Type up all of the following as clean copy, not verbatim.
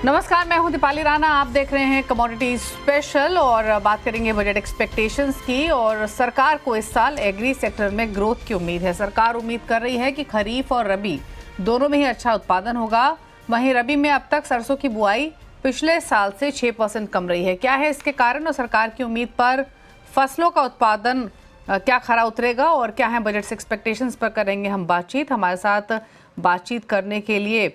नमस्कार, मैं हूं दीपाली राणा। आप देख रहे हैं कमोडिटी स्पेशल और बात करेंगे बजट एक्सपेक्टेशंस की। और सरकार को इस साल एग्री सेक्टर में ग्रोथ की उम्मीद है। सरकार उम्मीद कर रही है कि खरीफ और रबी दोनों में ही अच्छा उत्पादन होगा। वहीं रबी में अब तक सरसों की बुआई पिछले साल से 6% कम रही है। क्या है इसके कारण और सरकार की उम्मीद पर फसलों का उत्पादन क्या खरा उतरेगा और क्या है बजट एक्सपेक्टेशंस पर करेंगे हम बातचीत। हमारे साथ बातचीत करने के लिए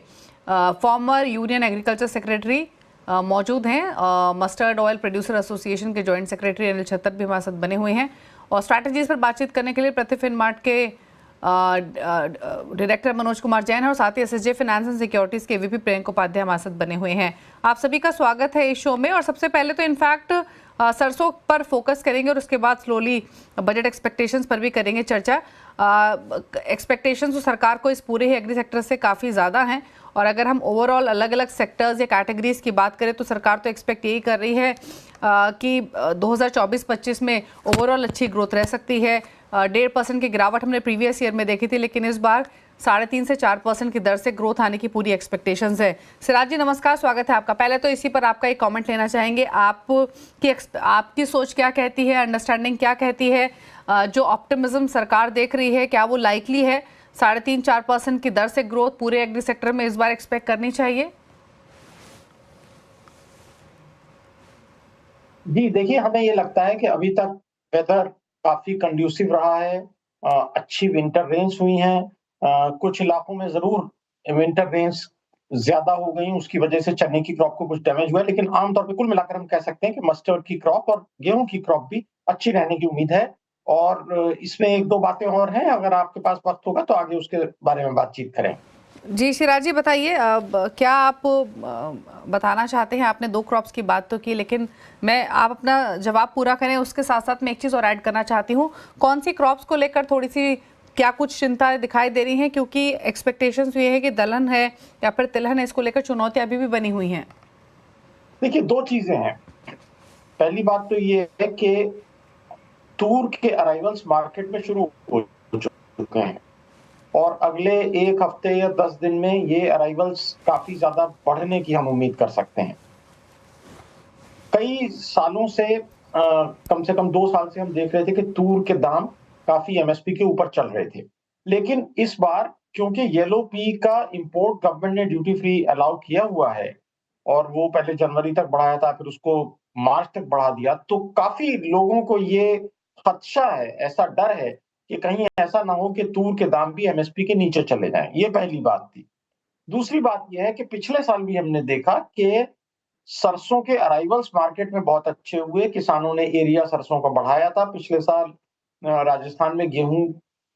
फॉर्मर यूनियन एग्रीकल्चर सेक्रेटरी मौजूद हैं। मस्टर्ड ऑयल प्रोड्यूसर एसोसिएशन के जॉइंट सेक्रेटरी अनिल छत्तर भी हमारे साथ बने हुए हैं। और स्ट्रैटेजीज पर बातचीत करने के लिए प्रतिफिनमार्ट के डायरेक्टर मनोज कुमार जैन है और साथ ही एसएसजे फाइनेंस एंड सिक्योरिटीज के वीपी प्रियंक उपाध्याय हमारे साथ बने हुए हैं। आप सभी का स्वागत है इस शो में। और सबसे पहले तो इनफैक्ट सरसों पर फोकस करेंगे और उसके बाद स्लोली बजट एक्सपेक्टेशंस पर भी करेंगे चर्चा। एक्सपेक्टेशंस तो सरकार को इस पूरे ही एग्री सेक्टर से काफ़ी ज़्यादा हैं। और अगर हम ओवरऑल अलग अलग सेक्टर्स या कैटेगरीज की बात करें तो सरकार तो एक्सपेक्ट यही कर रही है कि 2024-25 में ओवरऑल अच्छी ग्रोथ रह सकती है। 1.5% की गिरावट हमने प्रीवियस ईयर में देखी थी, लेकिन इस बार 3.5 से 4% की दर से ग्रोथ आने की पूरी एक्सपेक्टेशंस है। सिराज जी नमस्कार, स्वागत है आपका। पहले तो इसी पर आपका एक कमेंट लेना चाहेंगे। आपकी सोच क्या कहती है, अंडरस्टैंडिंग क्या कहती है? जो ऑप्टिमिज्म सरकार देख रही है, क्या वो लाइकली है? 3.5-4% की दर से ग्रोथ पूरे एग्री सेक्टर में इस बार एक्सपेक्ट करनी चाहिए? जी देखिए, हमें ये लगता है कि अभी तक वेदर काफी कंड्यूसिव रहा है। अच्छी विंटर रेन्स हुई हैं। कुछ इलाकों में जरूर विंटर रेन्स ज्यादा हो गई, उसकी वजह से चने की क्रॉप को कुछ डैमेज हुआ है, लेकिन आमतौर पे कुल मिलाकर हम कह सकते हैं कि मस्टर्ड की क्रॉप और गेहूं की क्रॉप भी अच्छी रहने की उम्मीद है। और इसमें एक दो बातें और हैं, अगर आपके पास वक्त होगा तो आगे उसके बारे में बातचीत करें। जी सिराज जी बताइए, अब क्या आप बताना चाहते हैं? आपने 2 क्रॉप्स की बात तो की, लेकिन आप अपना जवाब पूरा करें उसके साथ साथ मैं एक चीज़ और ऐड करना चाहती हूँ। कौन सी क्रॉप्स को लेकर थोड़ी सी क्या कुछ चिंता दिखाई दे रही हैं? क्योंकि एक्सपेक्टेशंस ये है कि दलहन है या फिर तिलहन है, इसको लेकर चुनौतियां अभी भी बनी हुई हैं। देखिए, दो चीजें हैं। पहली बात तो ये है कि तूर के अराइवल्स मार्केट में शुरू हो चुके हैं और अगले एक हफ्ते या 10 दिन में ये अराइवल्स काफी ज्यादा बढ़ने की हम उम्मीद कर सकते हैं। कई सालों से कम से कम 2 साल से हम देख रहे थे कि तूर के दाम काफी एमएसपी के ऊपर चल रहे थे, लेकिन इस बार क्योंकि येलो पी का इंपोर्ट गवर्नमेंट ने ड्यूटी फ्री अलाउ किया हुआ है और वो पहले जनवरी तक बढ़ाया था, फिर उसको मार्च तक बढ़ा दिया, तो काफी लोगों को ये खदशा है, ऐसा डर है कि कहीं ऐसा ना हो कि तूर के दाम भी एमएसपी के नीचे चले जाएं। ये पहली बात थी। दूसरी बात यह है कि पिछले साल भी हमने देखा कि सरसों के अराइवल्स मार्केट में बहुत अच्छे हुए। किसानों ने एरिया सरसों का बढ़ाया था। पिछले साल राजस्थान में गेहूं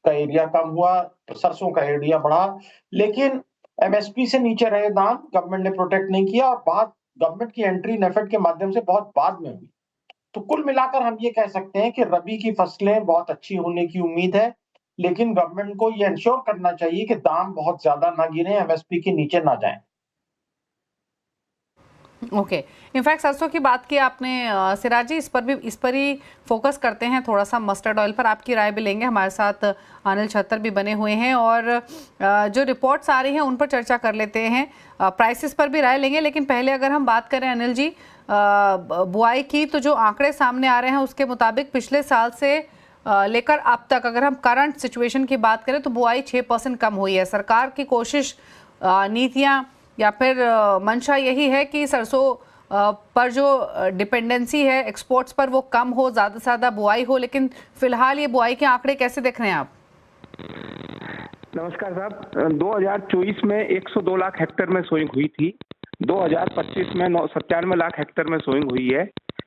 का एरिया कम हुआ, सरसों का एरिया बढ़ा, लेकिन एमएसपी से नीचे रहे दाम गवर्नमेंट ने प्रोटेक्ट नहीं किया और बात गवर्नमेंट की एंट्री नेफेड के माध्यम से बहुत बाद में हुई। तो कुल मिलाकर हम ये कह सकते हैं कि रबी की फसलें बहुत अच्छी होने की उम्मीद है, लेकिन गवर्नमेंट को ये इंश्योर करना चाहिए कि दाम बहुत ज्यादा ना गिरे, एमएसपी के नीचे ना जाएं। ओके, इनफैक्ट सरसों की बात की आपने सिराज जी, इस पर ही फोकस करते हैं थोड़ा सा। मस्टर्ड ऑयल पर आपकी राय भी लेंगे। हमारे साथ अनिल छत्तर भी बने हुए हैं और जो रिपोर्ट्स आ रही हैं उन पर चर्चा कर लेते हैं। प्राइसेस पर भी राय लेंगे, लेकिन पहले अगर हम बात करें अनिल जी बुआई की, तो जो आंकड़े सामने आ रहे हैं उसके मुताबिक पिछले साल से लेकर अब तक अगर हम करंट सिचुएशन की बात करें तो बुआई 6% कम हुई है। सरकार की कोशिश, नीतियाँ या फिर मंशा यही है कि सरसों पर जो डिपेंडेंसी है एक्सपोर्ट्स पर वो कम हो, ज़्यादा से ज़्यादा बुआई हो। लेकिन फिलहाल ये बुआई के आंकड़े कैसे देख रहे हैं आप? नमस्कार साहब। 2024 में 102 लाख हेक्टेयर में सोइंग हुई थी। 2025 में 97 लाख हेक्टेयर में सोइंग हुई है।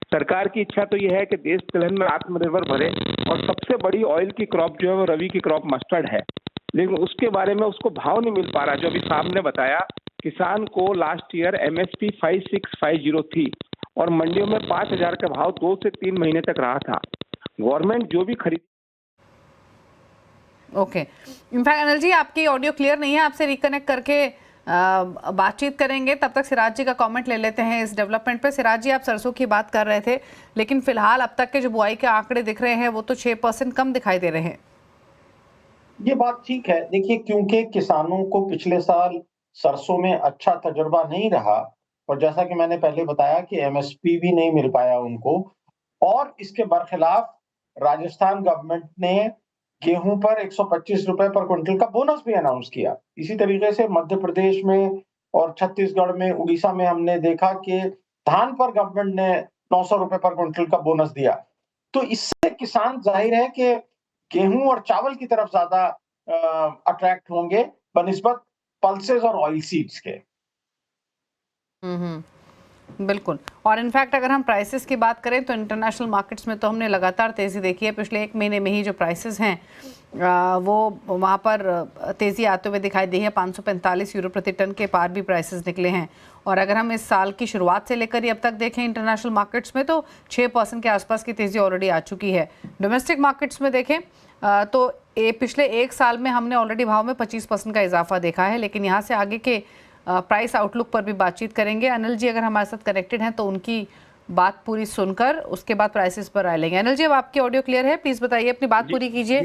सरकार की इच्छा तो यह है कि देश तिलहन में आत्मनिर्भर बने और सबसे बड़ी ऑयल की क्रॉप जो है वो रबी की क्रॉप मस्टर्ड है, लेकिन उसके बारे में उसको भाव नहीं मिल पा रहा। जो अभी साहब ने बताया, किसान को लास्ट ईयर एमएसपी 5650 थी और मंडियों में 5000 का भाव 2 से 3 महीने तक रहा था। गवर्नमेंट जो भी खरीद ओके, इनफैक्ट अनिल जी आपकी ऑडियो क्लियर नहीं है, आपसे रिकनेक्ट करके बातचीत करेंगे। तब तक सिराज जी का कमेंट ले लेते हैं इस डेवलपमेंट पे। सिराज जी, आप सरसों की बात कर रहे थे, लेकिन फिलहाल अब तक के जो बुआई के आंकड़े दिख रहे हैं वो तो 6% कम दिखाई दे रहे हैं। ये बात ठीक है। देखिए, क्योंकि किसानों को पिछले साल सरसों में अच्छा तजुर्बा नहीं रहा, और जैसा कि मैंने पहले बताया कि एमएसपी भी नहीं मिल पाया उनको, और इसके बरखिलाफ राजस्थान गवर्नमेंट ने गेहूं पर 125 रुपए पर क्विंटल का बोनस भी अनाउंस किया। इसी तरीके से मध्य प्रदेश में और छत्तीसगढ़ में, उड़ीसा में हमने देखा कि धान पर गवर्नमेंट ने 900 रुपए पर क्विंटल का बोनस दिया। तो इससे किसान जाहिर है कि गेहूं और चावल की तरफ ज्यादा अट्रैक्ट होंगे बनिस्बत पल्सेस और ऑयल सीड्स के। बिल्कुल। और इनफैक्ट अगर हम प्राइसेस की बात करें तो इंटरनेशनल मार्केट्स में तो हमने लगातार तेज़ी देखी है। पिछले एक महीने में ही जो प्राइसेस हैं वो वहाँ पर तेज़ी आते हुए दिखाई दी है। 545 यूरो प्रति टन के पार भी प्राइसेस निकले हैं। और अगर हम इस साल की शुरुआत से लेकर अब तक देखें इंटरनेशनल मार्केट्स में तो 6% के आसपास की तेज़ी ऑलरेडी आ चुकी है। डोमेस्टिक मार्केट्स में देखें तो पिछले एक साल में हमने ऑलरेडी भाव में 25% का इजाफा देखा है। लेकिन यहाँ से आगे के प्राइस आउटलुक पर भी बातचीत करेंगे। अनिल जी अगर हमारे साथ कनेक्टेड हैं तो उनकी बात पूरी सुनकर उसके बाद प्राइसेस पर राय लेंगे। अनिल जी, अब आपकी ऑडियो क्लियर है, प्लीज बताइए, अपनी बात पूरी कीजिए।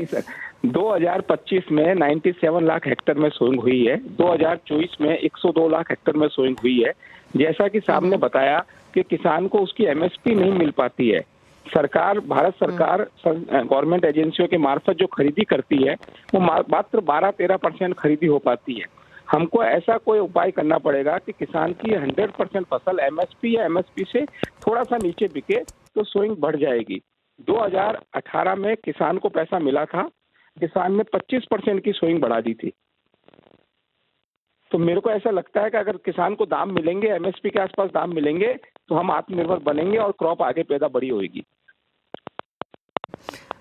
2025 में 97 लाख हेक्टेयर में सोइंग हुई है। 2024 में 102 लाख हेक्टेयर में सोइंग हुई है। जैसा कि साहब ने बताया कि किसान को उसकी एमएसपी नहीं मिल पाती है। सरकार, भारत सरकार गवर्नमेंट एजेंसियों के मार्फत जो खरीदी करती है वो मात्र 12-13% खरीदी हो पाती है। हमको ऐसा कोई उपाय करना पड़ेगा कि किसान की 100% फसल एमएसपी या एमएसपी से थोड़ा सा नीचे बिके तो सोइंग बढ़ जाएगी। 2018 में किसान को पैसा मिला था, किसान ने 25% की सोइंग बढ़ा दी थी। तो मेरे को ऐसा लगता है कि अगर किसान को दाम मिलेंगे, एमएसपी के आसपास दाम मिलेंगे तो हम आत्मनिर्भर बनेंगे और क्रॉप आगे पैदा बड़ी होगी।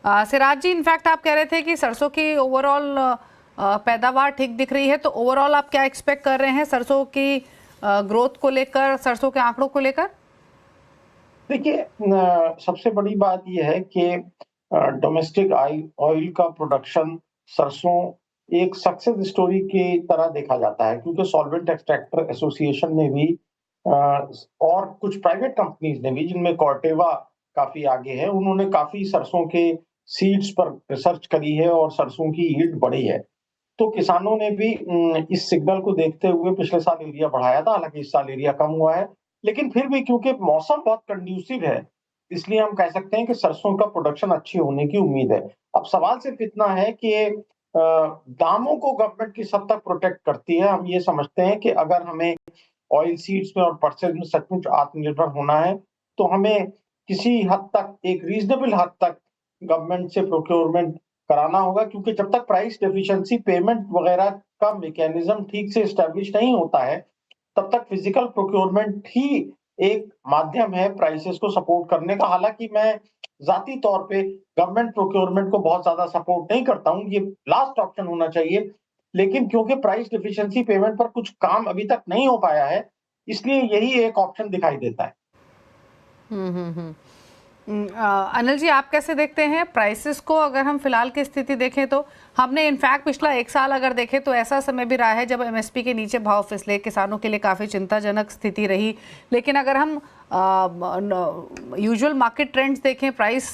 सिराज जी, इनफैक्ट आप कह रहे थे कि सरसों की ओवरऑल पैदावार ठीक दिख रही है, तो ओवरऑल आप क्या एक्सपेक्ट कर रहे हैं सरसों की ग्रोथ को लेकर, सरसों के आंकड़ों को लेकर? देखिए, सबसे बड़ी बात यह है कि डोमेस्टिक ऑयल का प्रोडक्शन सरसों एक सक्सेस स्टोरी की तरह देखा जाता है, क्योंकि सॉल्वेंट एक्सट्रैक्टर एसोसिएशन ने भी और कुछ प्राइवेट कंपनीज ने भी, जिनमें कॉर्टेवा काफी आगे है, उन्होंने काफी सरसों के सीड्स पर रिसर्च करी है और सरसों की यील्ड बढ़ी है। तो किसानों ने भी इस सिग्नल को देखते हुए पिछले साल एरिया बढ़ाया था। हालांकि इस साल एरिया कम हुआ है, लेकिन फिर भी क्योंकि मौसम बहुत कंड्यूसिव है, इसलिए हम कह सकते हैं कि सरसों का प्रोडक्शन अच्छी होने की उम्मीद है। अब सवाल सिर्फ इतना है कि दामों को गवर्नमेंट किस हद तक प्रोटेक्ट करती है। हम ये समझते हैं कि अगर हमें ऑयल सीड्स में और पल्सेस में सचमुच आत्मनिर्भर होना है तो हमें किसी हद तक, एक रीजनेबल हद तक गवर्नमेंट से प्रोक्योरमेंट कराना होगा, क्योंकि जब तक प्राइस डेफिशिएंसी पेमेंट वगैरह का मैकेनिज्म ठीक से एस्टेब्लिश नहीं होता है, तब तक फिजिकल प्रोक्योरमेंट ही एक माध्यम है प्राइसेस को सपोर्ट करने का। हालांकि मैं जाती तौर पे गवर्नमेंट प्रोक्योरमेंट को बहुत ज्यादा सपोर्ट नहीं करता हूं, ये लास्ट ऑप्शन होना चाहिए। लेकिन क्योंकि प्राइस डेफिशिएंसी पेमेंट पर कुछ काम अभी तक नहीं हो पाया है, इसलिए यही एक ऑप्शन दिखाई देता है। अनिल जी, आप कैसे देखते हैं प्राइसेस को? अगर हम फिलहाल की स्थिति देखें तो हमने इनफैक्ट पिछला एक साल अगर देखें तो ऐसा समय भी रहा है जब एमएसपी के नीचे भाव फिसले, किसानों के लिए काफ़ी चिंताजनक स्थिति रही। लेकिन अगर हम यूजुअल मार्केट ट्रेंड्स देखें प्राइस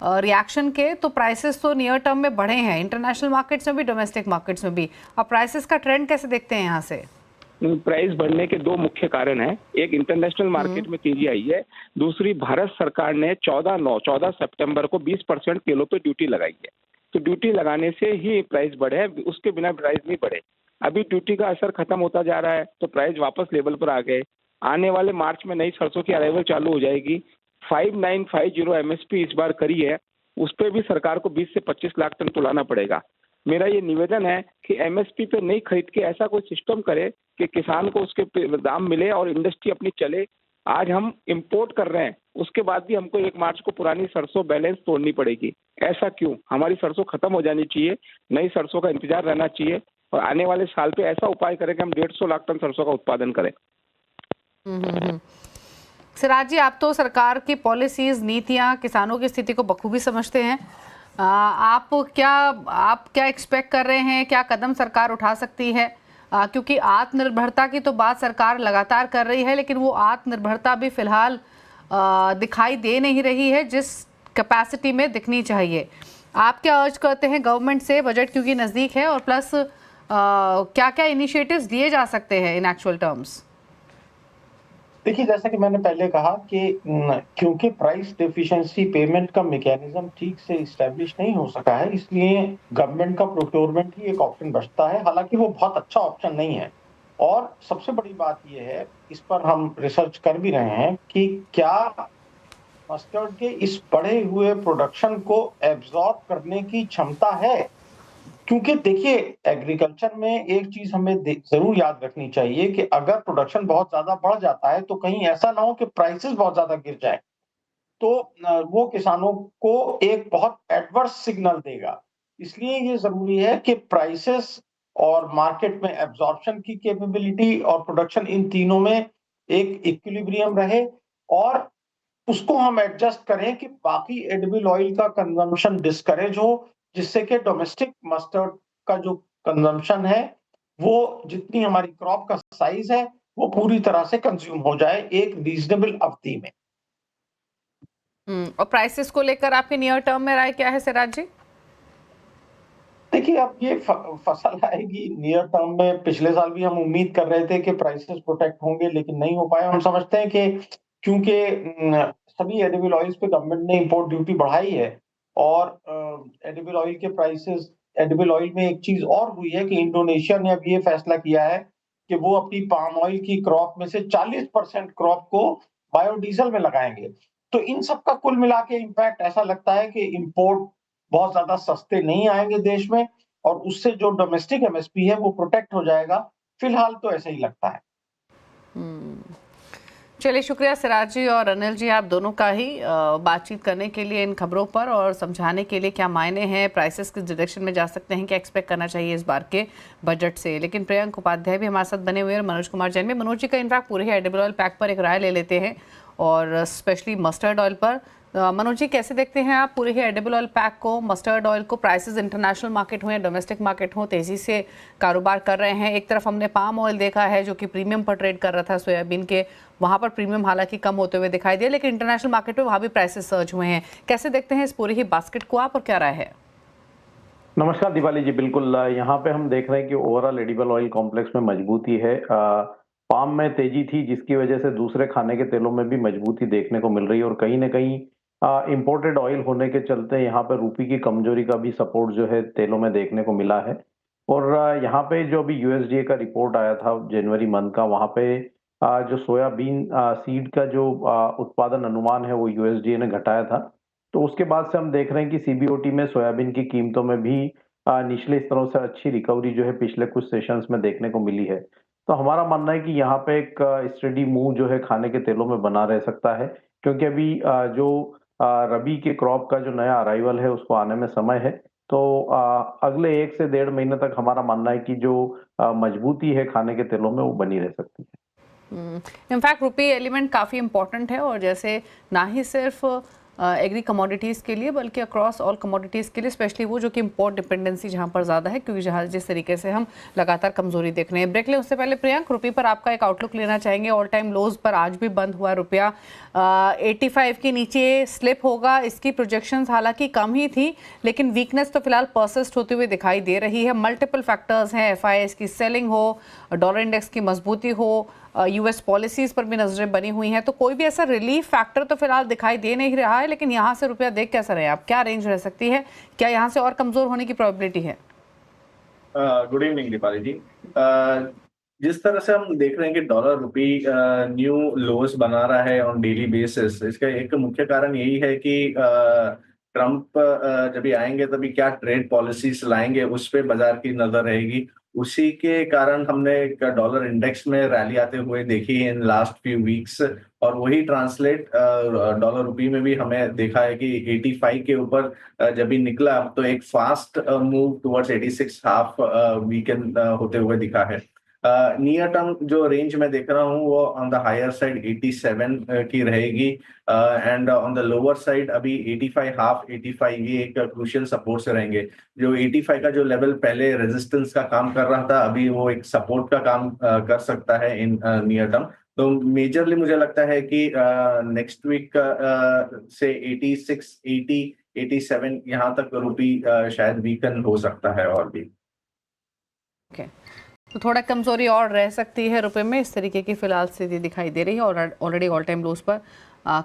रिएक्शन के, तो प्राइसेस तो नियर टर्म में बढ़े हैं, इंटरनेशनल मार्केट्स में भी, डोमेस्टिक मार्केट्स में भी। अब प्राइसेस का ट्रेंड कैसे देखते हैं यहाँ से? प्राइस बढ़ने के दो मुख्य कारण हैं। एक, इंटरनेशनल मार्केट में तेजी आई है। दूसरी, भारत सरकार ने 14 सितंबर को 20% तेलों पे ड्यूटी लगाई है। तो ड्यूटी लगाने से ही प्राइस बढ़े, उसके बिना प्राइस नहीं बढ़े। अभी ड्यूटी का असर खत्म होता जा रहा है तो प्राइस वापस लेवल पर आ गए। आने वाले मार्च में नई सरसों की अराइवल चालू हो जाएगी। 5950 एमएसपी इस बार करी है, उस पर भी सरकार को 20 से 25 लाख टन तुलाना पड़ेगा। मेरा ये निवेदन है कि एमएसपी पे नहीं खरीद के ऐसा कोई सिस्टम करे कि किसान को उसके दाम मिले और इंडस्ट्री अपनी चले। आज हम इंपोर्ट कर रहे हैं, उसके बाद भी हमको 1 मार्च को पुरानी सरसों बैलेंस तोड़नी पड़ेगी। ऐसा क्यों? हमारी सरसों खत्म हो जानी चाहिए, नई सरसों का इंतजार रहना चाहिए और आने वाले साल पे ऐसा उपाय करें कि हम 150 लाख टन सरसों का उत्पादन करें। सिराज जी, आप तो सरकार की पॉलिसीज, नीतियां, किसानों की स्थिति को बखूबी समझते हैं। आप क्या एक्सपेक्ट कर रहे हैं, क्या कदम सरकार उठा सकती है? क्योंकि आत्मनिर्भरता की तो बात सरकार लगातार कर रही है, लेकिन वो आत्मनिर्भरता भी फिलहाल दिखाई दे नहीं रही है जिस कैपेसिटी में दिखनी चाहिए। आप क्या अर्ज करते हैं गवर्नमेंट से? बजट क्योंकि नज़दीक है, और प्लस क्या क्या इनिशिएटिव्स लिए जा सकते हैं इन एक्चुअल टर्म्स? देखिए, जैसा कि मैंने पहले कहा कि क्योंकि प्राइस डेफिशिएंसी पेमेंट का मैकेनिज्म ठीक से इस्टेब्लिश नहीं हो सका है, इसलिए गवर्नमेंट का प्रोक्योरमेंट ही एक ऑप्शन बचता है। हालांकि वो बहुत अच्छा ऑप्शन नहीं है। और सबसे बड़ी बात ये है, इस पर हम रिसर्च कर भी रहे हैं कि क्या मस्टर्ड के इस बढ़े हुए प्रोडक्शन को एब्जॉर्ब करने की क्षमता है। क्योंकि देखिए, एग्रीकल्चर में एक चीज हमें जरूर याद रखनी चाहिए कि अगर प्रोडक्शन बहुत ज्यादा बढ़ जाता है तो कहीं ऐसा ना हो कि प्राइसेस बहुत ज्यादा गिर जाए, तो वो किसानों को एक बहुत एडवर्स सिग्नल देगा। इसलिए ये जरूरी है कि प्राइसेस और मार्केट में एब्जॉर्प्शन की कैपेबिलिटी और प्रोडक्शन, इन तीनों में एक इक्विलिब्रियम रहे, और उसको हम एडजस्ट करें कि बाकी एडिबल ऑयल का कंजम्पशन डिस्करेज हो, जिससे कि डोमेस्टिक मस्टर्ड का जो कंजम्पशन है, वो जितनी हमारी क्रॉप का साइज है, वो पूरी तरह से कंज्यूम हो जाए एक रीजनेबल अवधि में। और प्राइसेस को लेकर आपके नियर टर्म में राय क्या है सिराज जी? देखिए, अब ये फसल आएगी नियर टर्म में। पिछले साल भी हम उम्मीद कर रहे थे कि प्राइसेस प्रोटेक्ट होंगे, लेकिन नहीं हो पाए। हम समझते हैं कि क्योंकि सभी एडिबल ऑयल्स पे गवर्नमेंट ने इंपोर्ट ड्यूटी बढ़ाई है, और एडिबल ऑयल के प्राइसेस, एडिबल ऑयल में एक चीज और हुई है कि इंडोनेशिया ने अब ये फैसला किया है कि वो अपनी पाम ऑयल की क्रॉप में से 40% क्रॉप को बायोडीजल में लगाएंगे। तो इन सब का कुल मिला के इम्पैक्ट ऐसा लगता है कि इंपोर्ट बहुत ज्यादा सस्ते नहीं आएंगे देश में, और उससे जो डोमेस्टिक एमएसपी है वो प्रोटेक्ट हो जाएगा। फिलहाल तो ऐसा ही लगता है। चलिए, शुक्रिया सिराज जी और अनिल जी, आप दोनों का ही बातचीत करने के लिए इन खबरों पर, और समझाने के लिए क्या मायने हैं, प्राइसेस किस डायरेक्शन में जा सकते हैं, क्या एक्सपेक्ट करना चाहिए इस बार के बजट से। लेकिन प्रियंक उपाध्याय भी हमारे साथ बने हुए हैं और मनोज कुमार जैन भी। मनोज जी का इनफैक्ट पूरे ही एडिबल ऑयल पैक पर एक राय ले लेते हैं, और स्पेशली मस्टर्ड ऑयल पर। मनोज जी, कैसे देखते हैं आप पूरे ही एडिबल ऑयल पैक को, मस्टर्ड ऑयल को? प्राइसेस इंटरनेशनल मार्केट हो या डोमेस्टिक मार्केट हो, तेजी से कारोबार कर रहे हैं। एक तरफ हमने पाम ऑयल देखा है जो कि प्रीमियम पर ट्रेड कर रहा था, सोयाबीन के, वहां पर प्रीमियम हालांकि कम होते हुए दिखाई दिया, लेकिन इंटरनेशनल मार्केट में वहां भी प्राइसेस सर्ज हुए हैं। कैसे देखते हैं इस पूरी ही बास्केट को आप, और क्या राय है? नमस्कार दीपाली जी, बिल्कुल यहाँ पे हम देख रहे हैं कि ओवरऑल एडिबल ऑयल कॉम्प्लेक्स में मजबूती है। पाम में तेजी थी, जिसकी वजह से दूसरे खाने के तेलों में भी मजबूती देखने को मिल रही है, और कहीं ना कहीं इंपोर्टेड ऑयल होने के चलते यहाँ पे रुपये की कमजोरी का भी सपोर्ट जो है तेलों में देखने को मिला है। और यहाँ पे जो अभी यूएसडीए का रिपोर्ट आया था जनवरी मंथ का, वहाँ पे जो सोयाबीन सीड का जो उत्पादन अनुमान है वो यूएसडीए ने घटाया था। तो उसके बाद से हम देख रहे हैं कि सीबीओटी में सोयाबीन की कीमतों में भी निचले स्तरों से अच्छी रिकवरी जो है पिछले कुछ सेशंस में देखने को मिली है। तो हमारा मानना है कि यहाँ पे एक स्टेडी मूव जो है खाने के तेलों में बना रह सकता है, क्योंकि अभी जो रबी के क्रॉप का जो नया अराइवल है उसको आने में समय है। तो अगले 1 से 1.5 महीने तक हमारा मानना है कि जो मजबूती है खाने के तेलों में वो बनी रह सकती है। इनफैक्ट रुपी एलिमेंट काफ़ी इंपॉर्टेंट है, और जैसे ना ही सिर्फ एग्री कमोडिटीज़ के लिए बल्कि अक्रॉस ऑल कमोडिटीज़ के लिए, स्पेशली वो जो कि इंपोर्ट डिपेंडेंसी जहाँ पर ज़्यादा है, क्योंकि जहाँ जिस तरीके से हम लगातार कमजोरी देख रहे हैं। ब्रेक लें उससे पहले प्रियंक, रुपये पर आपका एक आउटलुक लेना चाहेंगे। ऑल टाइम लोज पर आज भी बंद हुआ रुपया, 85 के नीचे स्लिप होगा, इसकी प्रोजेक्शंस हालांकि कम ही थी, लेकिन वीकनेस तो फिलहाल परसिस्ट होती हुई दिखाई दे रही है। मल्टीपल फैक्टर्स हैं, एफआईआईएस की सेलिंग हो, डॉलर इंडेक्स की मजबूती हो, यूएस पॉलिसीज पर भी नजरें बनी हुई हैं, तो कोई भी ऐसा रिलीफ फैक्टर तो फिलहाल दिखाई दे नहीं रहा है। लेकिन यहाँ से रुपया देख कैसा रहे आप, क्या रेंज रह सकती है, क्या यहाँ से और कमजोर होने की प्रोबेबिलिटी है? गुड इवनिंग दीपाली जी। जिस तरह से हम देख रहे हैं कि डॉलर रुपी न्यू लोस बना रहा है ऑन डेली बेसिस, इसका एक मुख्य कारण यही है कि ट्रम्प जब भी आएंगे तभी क्या ट्रेड पॉलिसीज लाएंगे उस पे बाजार की नजर रहेगी। उसी के कारण हमने एक डॉलर इंडेक्स में रैली आते हुए देखी इन लास्ट फ्यू वीक्स, और वही ट्रांसलेट डॉलर रुपी में भी हमें देखा है कि 85 के ऊपर जब भी निकला तो एक fast move towards 86 half weekend होते हुए दिखा है। नियर टर्म जो रेंज में देख रहा हूँ वो ऑन द हायर साइड 87 की रहेगी, and on the lower side अभी 85 हाफ 85 ये एक क्रूशियल सपोर्ट से रहेंगे। जो 85 का जो लेवल पहले रेजिस्टेंस का काम कर रहा था, अभी वो एक सपोर्ट का काम कर सकता है इन नियर टर्म। तो मेजरली मुझे लगता है कि नेक्स्ट वीक से 86 80 87 यहाँ तक रुपी शायद वीकन हो सकता है और भी। ओके, तो थोड़ा कमजोरी और रह सकती है रुपए में, इस तरीके की फिलहाल स्थिति दिखाई दे रही है और ऑलरेडी ऑल टाइम लोज पर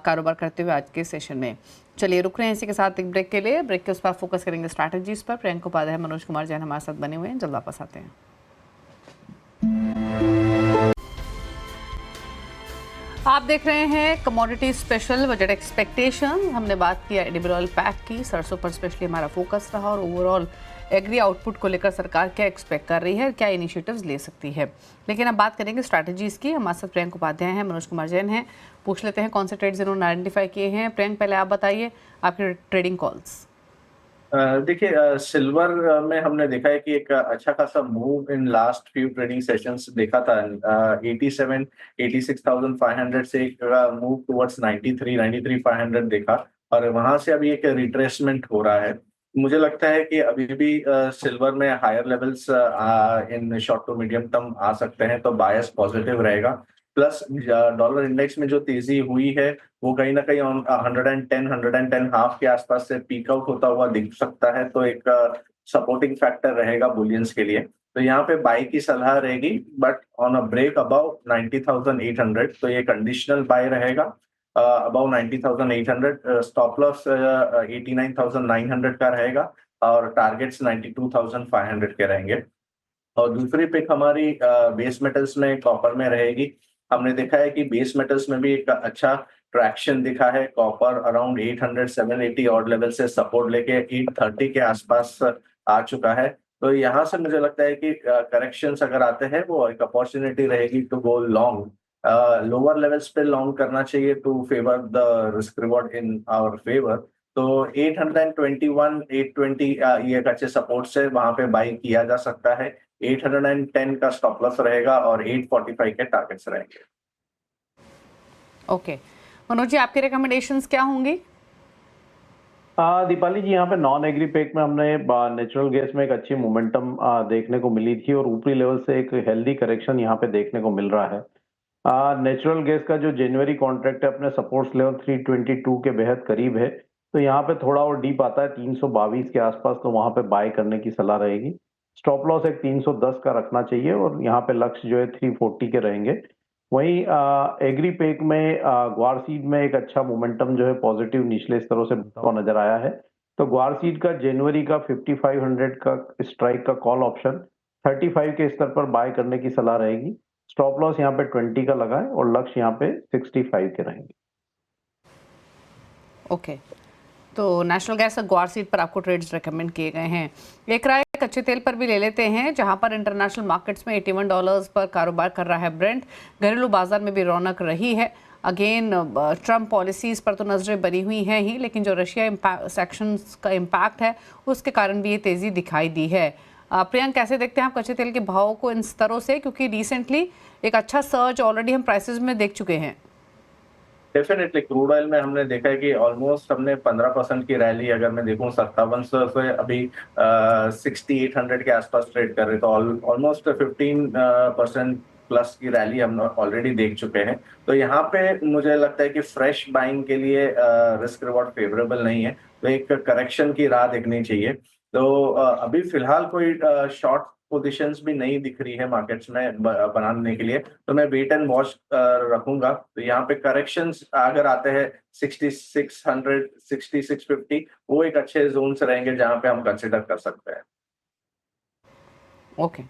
कारोबार करते हुए आज के सेशन में। चलिए रुक रहे हैं इसी के साथ एक ब्रेक के लिए। ब्रेक के उस पर फोकस करेंगे स्ट्रैटेजीज पर। प्रियंक उपाध्याय, मनोज कुमार जैन हमारे साथ बने हुए हैं, जल्द वापस आते हैं। आप देख रहे हैं कमोडिटी स्पेशल बजट एक्सपेक्टेशन। हमने बात किया एडिबल ऑयल पैक की, सरसों पर स्पेशली हमारा फोकस रहा और ओवरऑल एग्री आउटपुट को लेकर सरकार क्या एक्सपेक्ट कर रही है, क्या इनिशिएटिव्स ले सकती है। लेकिन अब बात करेंगे स्ट्रैटेजीज की। हमारे साथ प्रियंक उपाध्याय हैं, मनोज कुमार जैन हैं। पूछ लेते हैं कौन से ट्रेड्स इन्होंने आइडेंटिफाई किए हैं। प्रियंक, पहले आप बताइए आपके ट्रेडिंग कॉल्स। देखिए, सिल्वर में हमने देखा है कि एक अच्छा खासा move in last few trading sessions देखा था। 87 86,500 से एक मूव टुवर्ड्स 93 देखा और वहां से अभी एक रिट्रेसमेंट हो रहा है। मुझे लगता है कि अभी भी सिल्वर में higher levels in short to medium term आ सकते हैं, तो बायस पॉजिटिव रहेगा। प्लस डॉलर इंडेक्स में जो तेजी हुई है वो कहीं ना कहीं 110 हाफ के आसपास से पीक आउट होता हुआ दिख सकता है, तो एक सपोर्टिंग फैक्टर रहेगा बुलियंस के लिए। तो यहाँ पे बाय की सलाह रहेगी, but on a break above 90,800, तो ये कंडीशनल बाय रहेगा। अबाउ 90,800, स्टॉप लॉस 89,900 का रहेगा और टारगेट्स 92,500 के रहेंगे। और दूसरी पिक हमारी बेस मेटल्स में कॉपर में रहेगी। हमने देखा है कि बेस मेटल्स में भी एक अच्छा ट्रैक्शन दिखा है। कॉपर अराउंड 800 780 ऑड लेवल से सपोर्ट लेके 830 के आसपास आ चुका है। तो यहाँ से मुझे लगता है कि करेक्शंस अगर आते हैं वो एक अपॉर्चुनिटी रहेगी to go long. Lower levels पे लॉन्ग करना चाहिए to favour the risk reward in our favour. तो 821 820 ये एक अच्छे सपोर्ट से वहां पे बाई किया जा सकता है। 810 का स्टॉप लॉस रहेगा और 845 के टारगेट्स रहेंगे। ओके मनोज जी, आपके रिकमेंडेशंस क्या होंगी? दीपाली जी, यहाँ पे नॉन एग्री पैक में हमने नेचुरल गैस में एक अच्छी मोमेंटम देखने को मिली थी और ऊपरी लेवल से एक हेल्दी करेक्शन यहाँ पे देखने को मिल रहा है। नेचुरल गैस का जो जनवरी कॉन्ट्रैक्ट है अपने सपोर्ट्स लेवल 322 के बेहद करीब है, तो यहाँ पे थोड़ा और डीप आता है 322 के आसपास, तो वहां पे बाय करने की सलाह रहेगी। स्टॉप लॉस एक 310 का रखना चाहिए और यहाँ पे लक्ष्य जो है 340 के रहेंगे। वहीं एग्री पैक में ग्वार सीड में एक अच्छा मोमेंटम जो है पॉजिटिव निचले स्तरों से बनता हुआ नजर आया है। तो ग्वार सीड का जनवरी का 5500 का स्ट्राइक का कॉल ऑप्शन 35 के स्तर पर बाय करने की सलाह रहेगी। स्टॉप लॉस यहाँ पे 20 का लगाएं और लक्ष्य यहाँ पे 65 के रहेंगे। ओके तो नेशनल गैस और ग्वार सीड पर आपको ट्रेड्स रेकमेंड किए गए हैं। एक राय कच्चे तेल पर भी ले लेते हैं, जहां पर इंटरनेशनल मार्केट्स में $81 पर कारोबार कर रहा है ब्रेंट। घरेलू बाजार में भी रौनक रही है। अगेन ट्रम्प पॉलिसीज पर तो नजरें बनी हुई हैं ही, लेकिन जो रशिया सैक्शंस का इम्पैक्ट है उसके कारण भी ये तेजी दिखाई दी है। प्रियंक, कैसे देखते हैं आप कच्चे तेल के भाव को इन स्तरों से, क्योंकि रिसेंटली एक अच्छा सर्ज ऑलरेडी हम प्राइसेस में देख चुके हैं। डेफिनेटली क्रूड ऑयल में हमने देखा है कि ऑलमोस्ट हमने 15% की रैली, अगर मैं देखूं 5700 से अभी 6800 के आसपास ट्रेड कर रहे, तो ऑलमोस्ट 15% प्लस की रैली हम ऑलरेडी देख चुके हैं। तो यहाँ पे मुझे लगता है कि फ्रेश बाइंग के लिए रिस्क रिवॉर्ड फेवरेबल नहीं है, तो एक करेक्शन की राह देखनी चाहिए। तो अभी फिलहाल कोई शॉर्ट पोजीशंस भी नहीं दिख रही है मार्केट्स में बनाने के लिए, तो मैं वेट एंड वॉच रखूंगा। तो यहाँ पे करेक्शंस अगर आते हैं 6600 6650, वो एक अच्छे जोन से रहेंगे जहां पे हम कंसिडर कर सकते हैं। ओके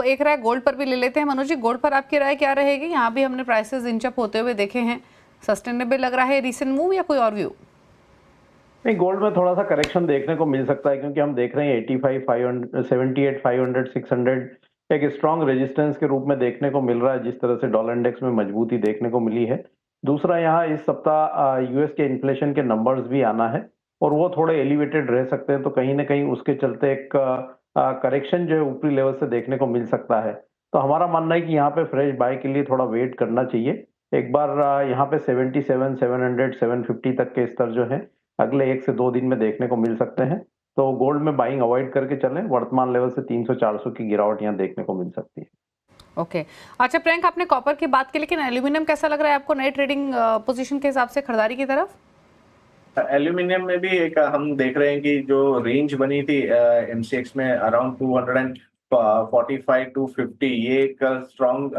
एक राय गोल्ड पर भी ले लेते हैं। मनोज जी, गोल्ड पर आपकी राय क्या रहेगी? यहाँ भी हमने प्राइसेस इंचअप होते हुए देखे हैं, सस्टेनेबल लग रहा है रिसेंट मूव या कोई और व्यू? नहीं, गोल्ड में थोड़ा सा करेक्शन देखने को मिल सकता है, क्योंकि हम देख रहे हैं 85 500 78 500 600 एक स्ट्रॉन्ग रेजिस्टेंस के रूप में देखने को मिल रहा है, जिस तरह से डॉलर इंडेक्स में मजबूती देखने को मिली है। दूसरा, यहाँ इस सप्ताह यूएस के इन्फ्लेशन के नंबर्स भी आना है और वो थोड़े एलिवेटेड रह सकते हैं, तो कहीं ना कहीं उसके चलते एक करेक्शन जो है ऊपरी लेवल से देखने को मिल सकता है। तो हमारा मानना है कि यहाँ पे फ्रेश बाय के लिए थोड़ा वेट करना चाहिए। एक बार यहाँ पे 77 700 750 तक के स्तर जो है अगले 1 से 2 दिन में देखने को मिल सकते हैं, तो गोल्ड में बाइंग अवॉइड करके चलें। वर्तमान लेवल से 300-400 की गिरावट यहाँ देखने को मिल सकती है। ओके अच्छा प्रियंक, आपने कॉपर की बात की, लेकिन एल्यूमिनियम कैसा लग रहा है आपको नए ट्रेडिंग पोजीशन के हिसाब से खरीदारी की तरफ? एल्यूमिनियम में भी एक हम देख रहे हैं कि जो रेंज बनी थी एमसीएक्स में अराउंड 45 to 50 ये एक स्ट्रॉन्ग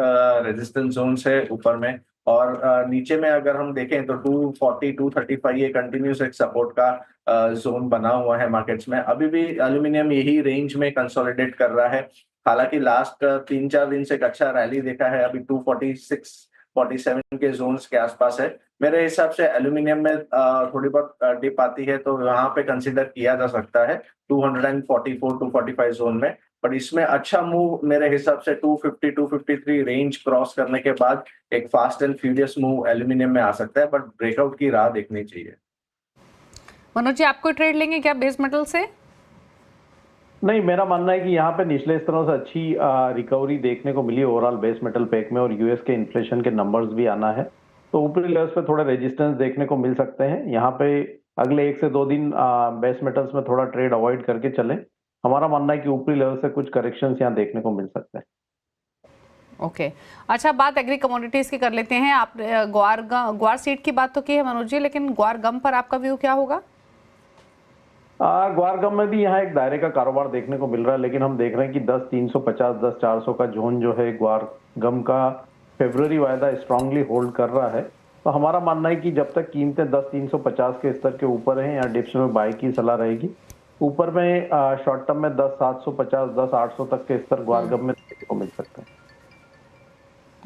रेजिस्टेंस जोन्स है ऊपर में, और नीचे में अगर हम देखें तो 240 235 ये कंटिन्यूस एक सपोर्ट का जोन बना हुआ है मार्केट्स में। अभी भी एल्यूमिनियम यही रेंज में कंसोलिडेट कर रहा है, हालांकि लास्ट 3-4 दिन से एक अच्छा रैली देखा है, अभी 246 47 के जोन्स के आसपास है। मेरे हिसाब से एल्यूमिनियम में थोड़ी बहुत डिप आती है तो वहां पे कंसीडर किया जा सकता है 244 245 जोन में, पर इसमें अच्छा मूव मेरे हिसाब से 250 253 रेंज क्रॉस करने के बाद एक fast and furious move aluminium में आ सकता है, बट ब्रेकआउट की राह देखनी चाहिए। मनोज जी, आपको ट्रेड लेंगे क्या बेस मेटल से? नहीं, मेरा मानना है कि यहाँ पे निचले स्तरों से अच्छी रिकवरी देखने को मिली ओवरऑल बेस मेटल पैक में, और यूएस के इन्फ्लेशन के नंबर्स भी आना है, तो ऊपरी लेवल्स पे थोड़े रेजिस्टेंस देखने को मिल सकते हैं। यहाँ पे अगले 1 से 2 दिन बेस मेटल्स में थोड़ा ट्रेड अवॉइड करके चलें। हमारा मानना है कि ऊपरी लेवल से कुछ करेक्शंस यहाँ देखने को मिल सकते हैं। ओके अच्छा, बात एग्री कमोडिटीज की कर लेते हैं। आप ग्वार सीड की बात तो की है मनोज जी, लेकिन ग्वार गम पर आपका व्यू क्या होगा? ग्वार गम में भी यहाँ एक दायरे का कारोबार देखने को मिल रहा है, लेकिन हम देख रहे हैं कि 10,350 10,400 का जोन जो है ग्वार गम का फेब्रुअरी वायदा स्ट्रांगली होल्ड कर रहा है। तो हमारा मानना है कि जब तक कीमतें 10,350 के स्तर के ऊपर हैं या डिप्स में बाय की सलाह रहेगी। ऊपर में शॉर्ट टर्म में 10,750 10,800 तक के स्तर ग्वार गम में देखने को मिल सकते हैं।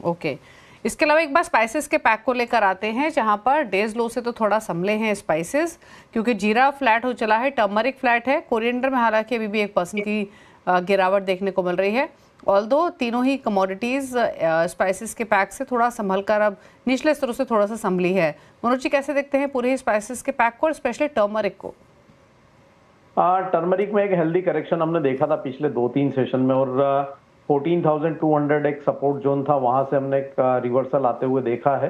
ओके इसके अलावा एक बार स्पाइसेस के पैक को लेकर आते हैं, जहां पर डेज लो से तो थोड़ा संभले हैं स्पाइसेस, क्योंकि जीरा फ्लैट हो चला है, टर्मरिक फ्लैट है, कोरिएंडर में हालांकि अभी भी 1% की गिरावट देखने को मिल रही है। ऑल्दो तीनों ही कमोडिटीज स्पाइसेस के पैक से थोड़ा संभल कर अब निचले स्तरों से थोड़ा सा संभली है। मनोज जी, कैसे देखते हैं पूरे स्पाइसेस के पैक को और स्पेशली टर्मरिक को? टर्मरिक में एक हेल्दी करेक्शन हमने देखा था पिछले 2-3 सेशन में, और 14,200 एक सपोर्ट जोन था, वहां से हमने एक रिवर्सल आते हुए देखा है।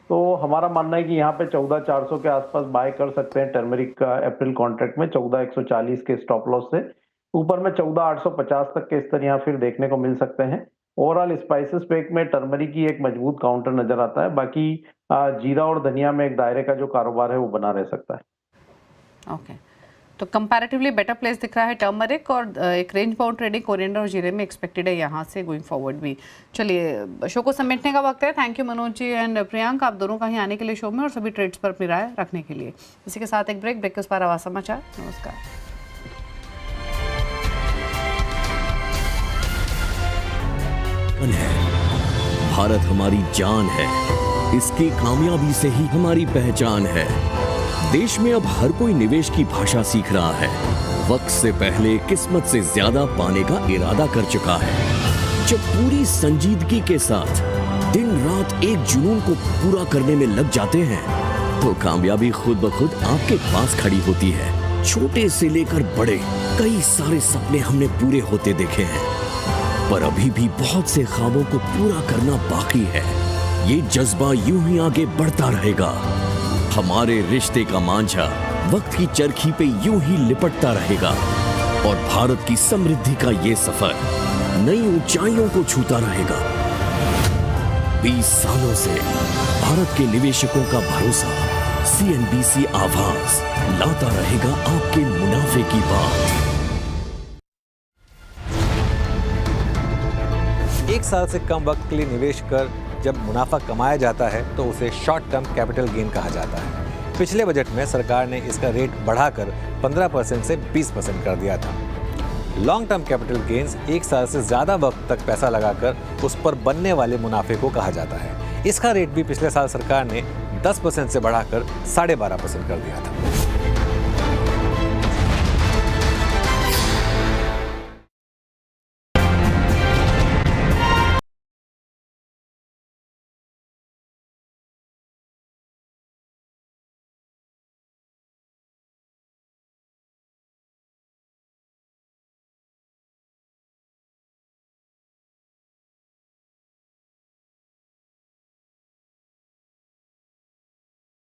तो हमारा मानना है कि यहाँ पे 14,400 के आसपास बाय कर सकते हैं टर्मरिक का अप्रैल कॉन्ट्रैक्ट में 14,140 के स्टॉप लॉस से। ऊपर में 14,850 तक के स्तर यहाँ फिर देखने को मिल सकते हैं। ओवरऑल स्पाइसेस पैक में टर्मरिक की एक मजबूत काउंटर नजर आता है, बाकी जीरा और धनिया में एक दायरे का जो कारोबार है वो बना रह सकता है। ओके तो कंपैरेटिवली बेटर प्लेस दिख रहा है टर्मरिक, और एक रेंज बाउंड ट्रेडिंग कोरिएंडर और जीरे में एक्सपेक्टेड है यहाँ से गोइंग फॉरवर्ड भी। चलिए शो को समेटने का वक्त है। Thank you Manoj ji and Priyank, आप दोनों का ही आने के लिए शो में और सभी ट्रेड्स पर अपनी राय रखने के लिए। इसी के साथ एक ब्रेक के उस पर आवाज समाचार। नमस्कार। भारत हमारी जान है, इसकी कामयाबी से ही हमारी पहचान है। देश में अब हर कोई निवेश की भाषा सीख रहा है, वक्त से पहले किस्मत से ज्यादा पाने का इरादा कर चुका है। जब पूरी संजीदगी के साथ दिन रात एक जुनून को पूरा करने में लग जाते हैं, तो कामयाबी खुद ब खुद आपके पास खड़ी होती है। छोटे से लेकर बड़े कई सारे सपने हमने पूरे होते देखे हैं, पर अभी भी बहुत से ख्वाबों को पूरा करना बाकी है। ये जज्बा यूं ही आगे बढ़ता रहेगा। हमारे रिश्ते का मांझा वक्त की चरखी पे यूं ही लिपटता रहेगा, और भारत की समृद्धि का ये सफर नई ऊंचाइयों को छूता रहेगा। 20 सालों से भारत के निवेशकों का भरोसा, CNBC आवाज लाता रहेगा आपके मुनाफे की बात। 1 साल से कम वक्त के लिए निवेश कर जब मुनाफा कमाया जाता है तो उसे शॉर्ट टर्म कैपिटल गेन कहा जाता है। पिछले बजट में सरकार ने इसका रेट बढ़ाकर 15% से 20% कर दिया था। लॉन्ग टर्म कैपिटल गेन्स 1 साल से ज़्यादा वक्त तक पैसा लगाकर उस पर बनने वाले मुनाफे को कहा जाता है। इसका रेट भी पिछले साल सरकार ने 10% से बढ़ाकर 12.5% कर दिया था।